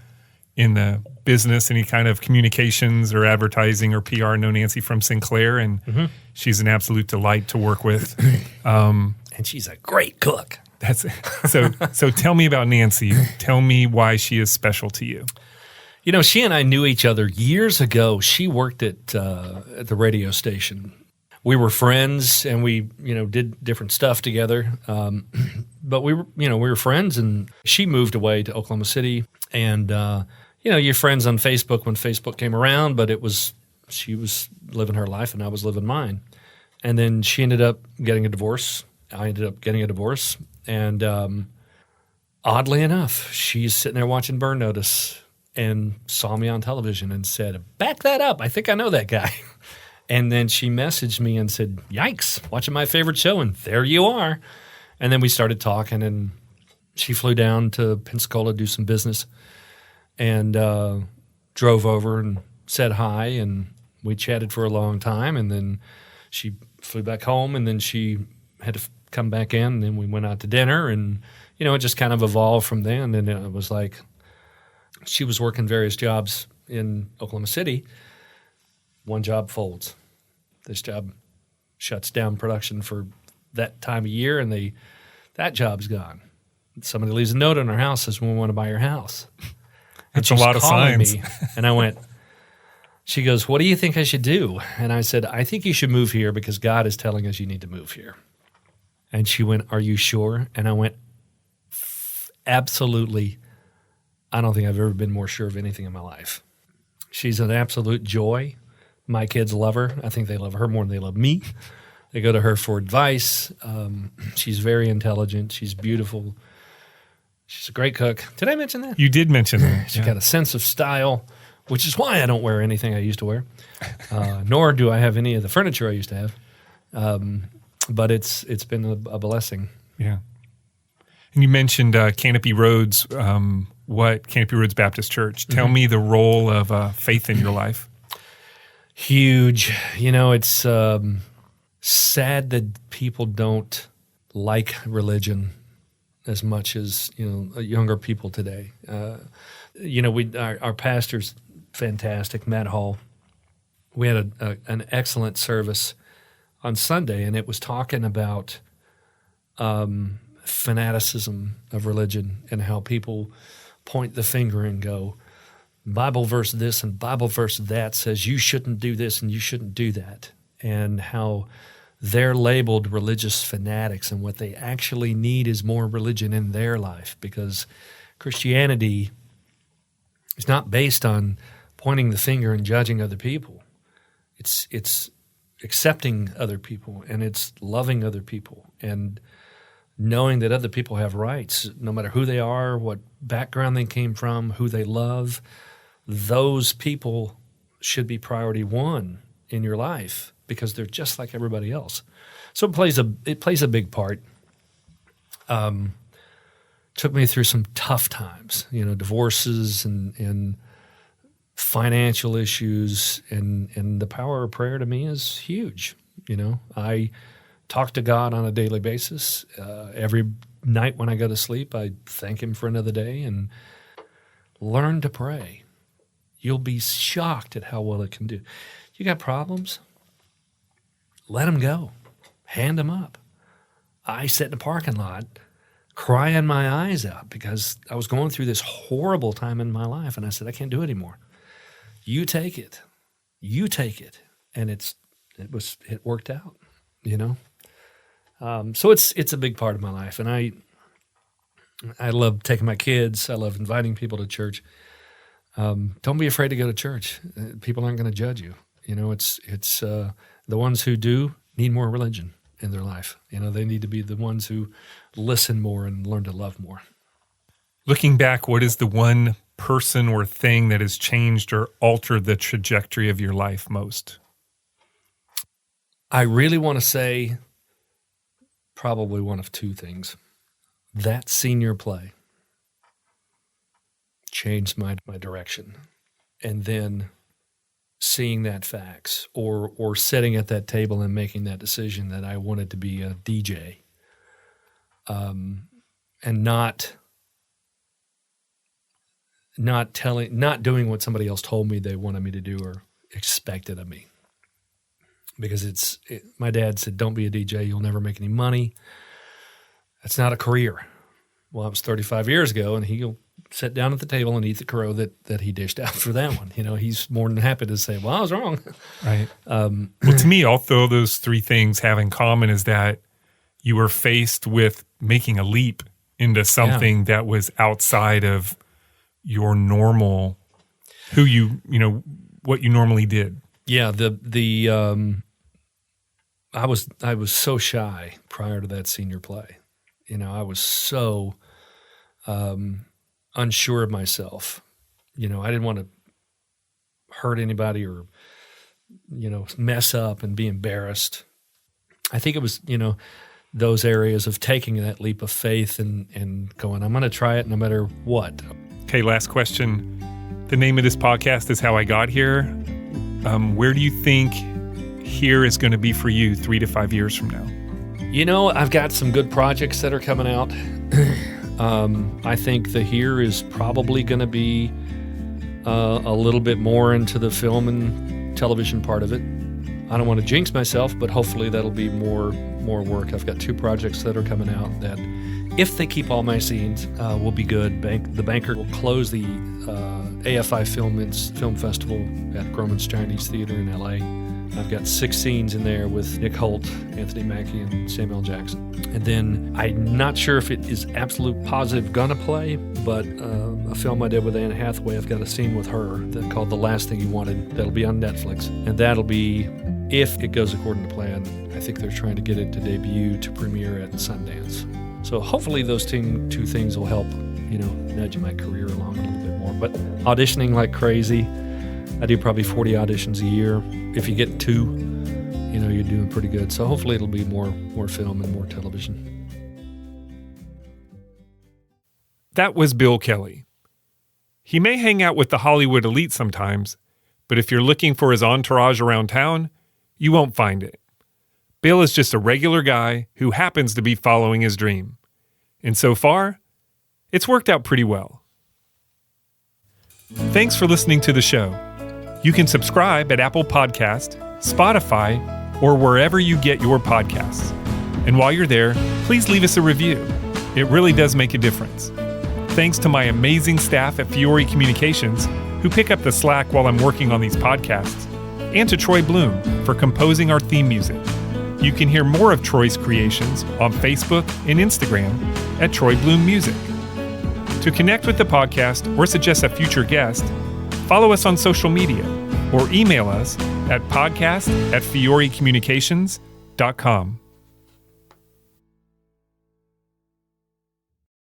Speaker 2: the business, any kind of communications or advertising or PR, know Nancy from Sinclair, and she's an absolute delight to work with.
Speaker 1: And she's a great cook.
Speaker 2: That's so. Tell me about Nancy. Tell me why she is special to you.
Speaker 1: She and I knew each other years ago. She worked at the radio station. We were friends, and we did different stuff together. But we were friends, and she moved away to Oklahoma City, and you're friends on Facebook when Facebook came around. But she was living her life, and I was living mine. And then she ended up getting a divorce. I ended up getting a divorce. And oddly enough, she's sitting there watching Burn Notice and saw me on television and said, "Back that up. I think I know that guy." And then she messaged me and said, "Yikes, watching my favorite show, and there you are." And then we started talking, and she flew down to Pensacola to do some business and drove over and said hi, and we chatted for a long time. And then she flew back home, and then she had to come back in, and then we went out to dinner, and it just kind of evolved from then. And it was like she was working various jobs in Oklahoma City. One job folds. This job shuts down production for that time of year, and that job's gone. Somebody leaves a note on our house, says, "We want to buy your house."
Speaker 2: That's a lot of signs.
Speaker 1: Me, and I went, she goes, "What do you think I should do?" And I said, "I think you should move here because God is telling us you need to move here." And she went, "Are you sure?" And I went, "Absolutely. I don't think I've ever been more sure of anything in my life." She's an absolute joy. My kids love her. I think they love her more than they love me. They go to her for advice. She's very intelligent. She's beautiful. She's a great cook. Did I mention that?
Speaker 2: You did mention that.
Speaker 1: She's got a sense of style, which is why I don't wear anything I used to wear, nor do I have any of the furniture I used to have. But it's been a blessing.
Speaker 2: Yeah. And you mentioned Canopy Roads, Canopy Roads Baptist Church. Tell me the role of faith in your life.
Speaker 1: Huge. It's sad that people don't like religion as much as younger people today. Our pastor's fantastic, Matt Hall. We had an excellent service on Sunday, and it was talking about fanaticism of religion and how people point the finger and go, Bible verse this and Bible verse that says you shouldn't do this and you shouldn't do that, and how they're labeled religious fanatics, and what they actually need is more religion in their life, because Christianity is not based on pointing the finger and judging other people. It's accepting other people, and it's loving other people, and knowing that other people have rights, no matter who they are, what background they came from, who they love. Those people should be priority one in your life because they're just like everybody else. So it plays a big part. Took me through some tough times, divorces and financial issues, and the power of prayer to me is huge. I talk to God on a daily basis. Every night when I go to sleep, I thank Him for another day and learn to pray. You'll be shocked at how well it can do. You got problems? Let them go. Hand them up. I sat in a parking lot crying my eyes out because I was going through this horrible time in my life, and I said, I can't do it anymore. You take it. You take it. And it worked out, So it's a big part of my life, and I love taking my kids. I love inviting people to church. Don't be afraid to go to church. People aren't going to judge you. It's the ones who do need more religion in their life. They need to be the ones who listen more and learn to love more.
Speaker 2: Looking back, what is the one person or thing that has changed or altered the trajectory of your life most?
Speaker 1: I really want to say probably one of two things. That senior play changed my direction. And then seeing that fax or sitting at that table and making that decision that I wanted to be a DJ, and not doing what somebody else told me they wanted me to do or expected of me. Because my dad said, don't be a DJ, you'll never make any money. That's not a career. Well, that was 35 years ago, and he'll sit down at the table and eat the crow that he dished out for that one. He's more than happy to say, well, I was wrong.
Speaker 2: Right. Well, to me, all those three things have in common is that you were faced with making a leap into something that was outside of your normal, what you normally did. Yeah, I was so shy prior to that senior play. I was so unsure of myself. I didn't want to hurt anybody or mess up and be embarrassed. I think it was those areas of taking that leap of faith and going, I'm going to try it no matter what.
Speaker 1: Okay,
Speaker 2: last question. The name of this podcast is How I Got Here. Where do you think here is going to be for you 3 to 5 years from now?
Speaker 1: I've got some good projects that are coming out. I think the here is probably going to be a little bit more into the film and television part of it. I don't want to jinx myself, but hopefully that'll be more work. I've got 2 projects that are coming out that, if they keep all my scenes, will be good. The Banker will close the AFI Film Festival at Grauman's Chinese Theater in L.A. I've got 6 scenes in there with Nick Holt, Anthony Mackie, and Samuel Jackson. And then I'm not sure if it is absolute positive gonna play, but a film I did with Anne Hathaway, I've got a scene with her called The Last Thing You Wanted. That'll be on Netflix. And that'll be, if it goes according to plan, I think they're trying to get it to debut to premiere at Sundance. So hopefully those 2 things will help, nudge my career along a little bit more. But auditioning like crazy. I do probably 40 auditions a year. If you get 2, you're doing pretty good. So hopefully it'll be more film and more television.
Speaker 2: That was Bill Kelly. He may hang out with the Hollywood elite sometimes, but if you're looking for his entourage around town, you won't find it. Bill is just a regular guy who happens to be following his dream. And so far, it's worked out pretty well. Thanks for listening to the show. You can subscribe at Apple Podcast, Spotify, or wherever you get your podcasts. And while you're there, please leave us a review. It really does make a difference. Thanks to my amazing staff at Fiore Communications, who pick up the slack while I'm working on these podcasts, and to Troy Bloom for composing our theme music. You can hear more of Troy's creations on Facebook and Instagram at Troy Bloom Music. To connect with the podcast or suggest a future guest, follow us on social media or email us at podcast@fiorecommunications.com.